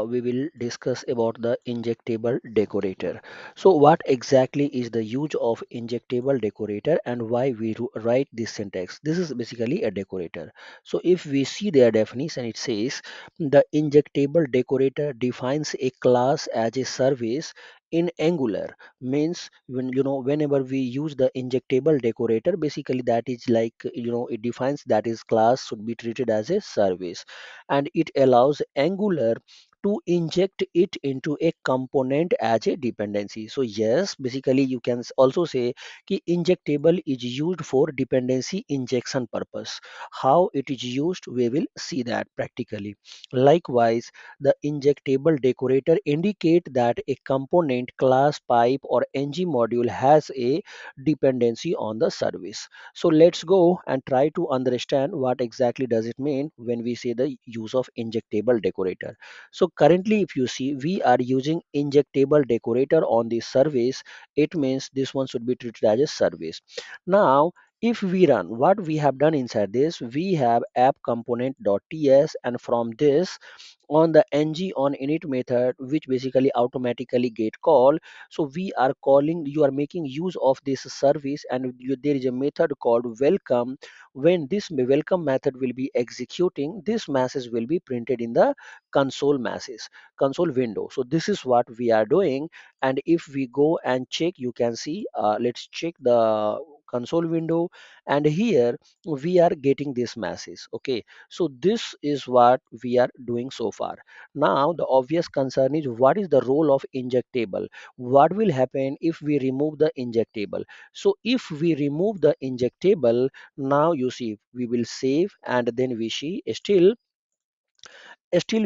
we will discuss about the injectable decorator. So what exactly is the use of injectable decorator and why we write this syntax? This is basically a decorator. So if we see their definition, it says the injectable decorator defines a class as a service in Angular. Means when whenever we use the injectable decorator, basically that is like it defines that is class should be treated as a service, and it allows Angular to inject it into a component as a dependency. So yes, basically you can also say कि injectable is used for dependency injection purpose. How it is used, we will see that practically. Likewise, the injectable decorator indicate that a component, class, pipe or ng module has a dependency on the service. So let's go and try to understand what exactly does it mean when we say the use of injectable decorator. So currently if you see we are using injectable decorator on the service, it means this one should be treated as a service. Now if we run, what we have done inside this, we have app component.ts, and from this on the ng on init method, which basically automatically get called. So we are calling, you are making use of this service, and there is a method called welcome. When this welcome method will be executing, this message will be printed in the console window. So this is what we are doing. And if we go and check, you can see, let's check the console window, and here we are getting this message. Okay, so this is what we are doing so far. Now the obvious concern is what is the role of injectable? What will happen if we remove the injectable? So if we remove the injectable, now you see we will save, and then we see still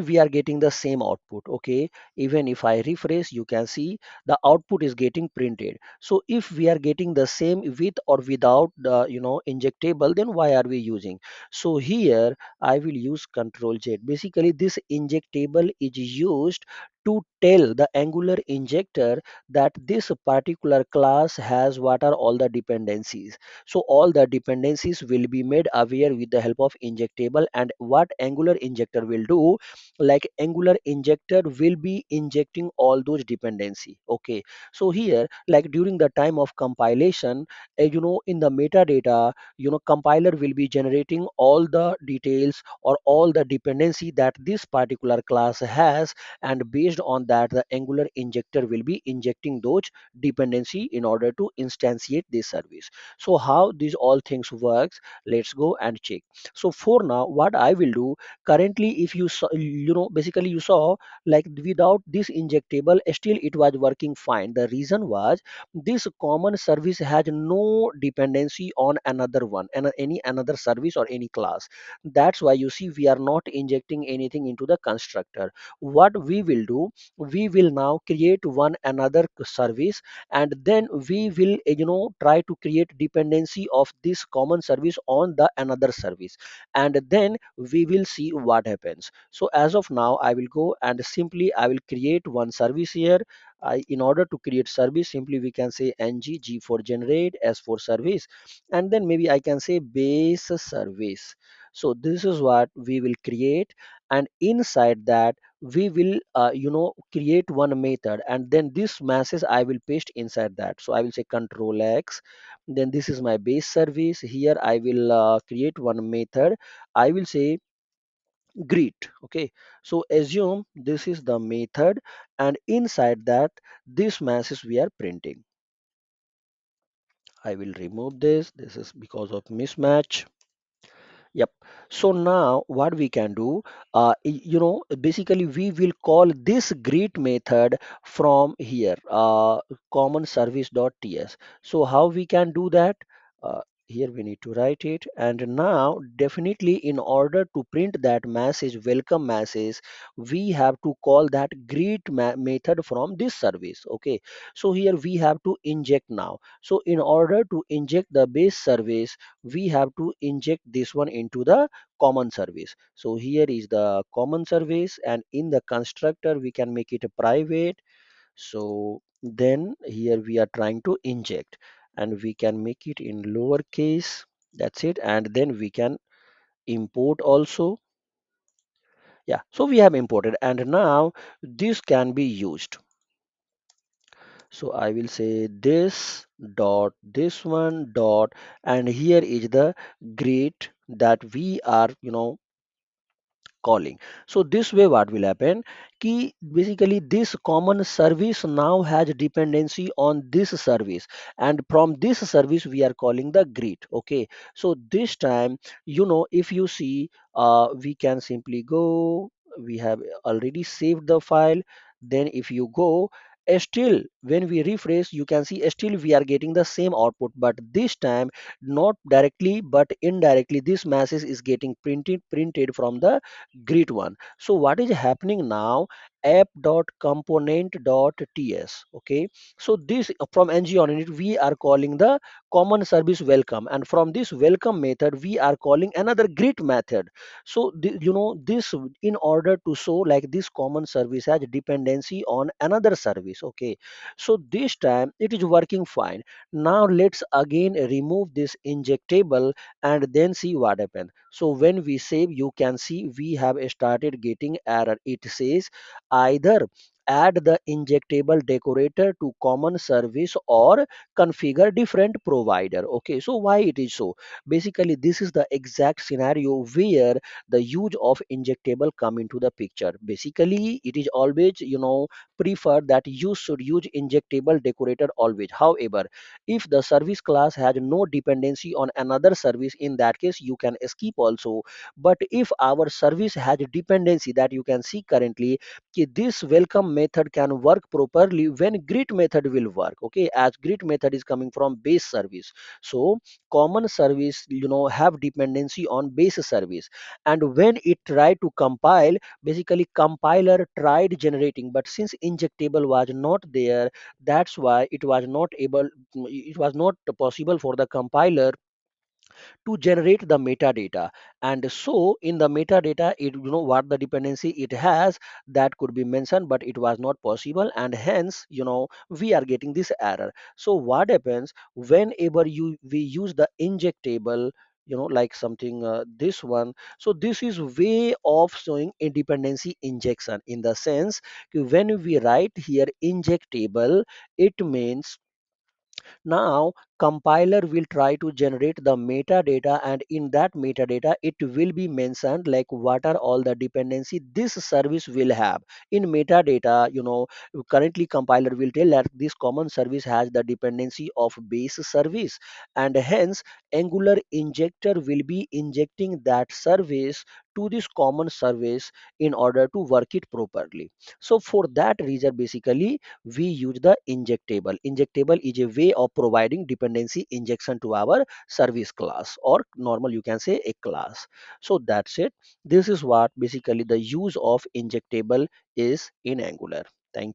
we are getting the same output. Okay, even if I refresh, you can see the output is getting printed. So if we are getting the same with or without the injectable, then why are we using? So here I will use control Z. Basically this injectable is used to tell the Angular injector that this particular class has what are all the dependencies. So all the dependencies will be made aware with the help of injectable. And what Angular injector will do, like Angular injector will be injecting all those dependency. Okay, so here like during the time of compilation, in the metadata, compiler will be generating all the details or all the dependency that this particular class has, and based on that the Angular injector will be injecting those dependency in order to instantiate this service. So how these all things works, let's go and check. So for now what I will do, currently if you saw, basically you saw like without this injectable still it was working fine. The reason was this common service has no dependency on another one and any another service or any class. That's why you see we are not injecting anything into the constructor. What we will do, we will now create one another service, and then we will try to create dependency of this common service on the another service, and then we will see what happens. So as of now I will go and simply I will create one service here. In order to create service, simply we can say ng g for generate, s for service, and then maybe I can say base service. So this is what we will create, and inside that we will create one method, and then this message I will paste inside that. So I will say control x, then this is my base service. Here I will create one method, I will say greet. Okay, so assume this is the method, and inside that this message we are printing. I will remove this is because of mismatch. Yep. So now what we can do, basically we will call this greet method from here, common service.ts. So how we can do that? Here we need to write it. And now definitely in order to print that message, welcome message, we have to call that greet method from this service. Okay. So here we have to inject now. So in order to inject the base service, we have to inject this one into the common service. So here is the common service, and in the constructor we can make it a private. So then here we are trying to inject, and we can make it in lowercase. That's it. And then we can import also. Yeah, so we have imported and now this can be used. So I will say this dot this one dot, and here is the grid that we are calling. So this way what will happen, ki basically this common service now has dependency on this service, and from this service we are calling the grid. Okay, so this time, if you see, we can simply go, we have already saved the file. Then if you go, still when we refresh you can see still we are getting the same output, but this time not directly but indirectly this message is getting printed from the grid one. So what is happening now, app.component.ts. Okay, so this from ng on it we are calling the common service welcome, and from this welcome method we are calling another grid method. So this in order to show like this common service has dependency on another service. Okay, so this time it is working fine. Now let's again remove this injectable and then see what happens. So when we save, you can see we have started getting error. It says either add the injectable decorator to common service or configure different provider. Okay, so why it is so? Basically, this is the exact scenario where the use of injectable come into the picture. Basically, it is always preferred that you should use injectable decorator always. However, if the service class has no dependency on another service, in that case you can skip also. But if our service has dependency, that you can see currently, this welcome method can work properly when grid method will work. Okay, as grid method is coming from base service, so common service have dependency on base service. And when it tried to compile, basically compiler tried generating, but since injectable was not there, that's why it was not possible for the compiler to generate the metadata. And so in the metadata, it what the dependency it has, that could be mentioned, but it was not possible, and hence we are getting this error. So what happens whenever we use the injectable, like something this one. So this is way of showing a dependency injection, in the sense when we write here injectable, it means now compiler will try to generate the metadata, and in that metadata it will be mentioned like what are all the dependency this service will have. In metadata, currently compiler will tell that this common service has the dependency of base service, and hence Angular injector will be injecting that service to this common service in order to work it properly. So for that reason, basically we use the injectable. Injectable is a way of providing dependency injection to our service class, or normal you can say a class. So that's it. This is what basically the use of injectable is in Angular.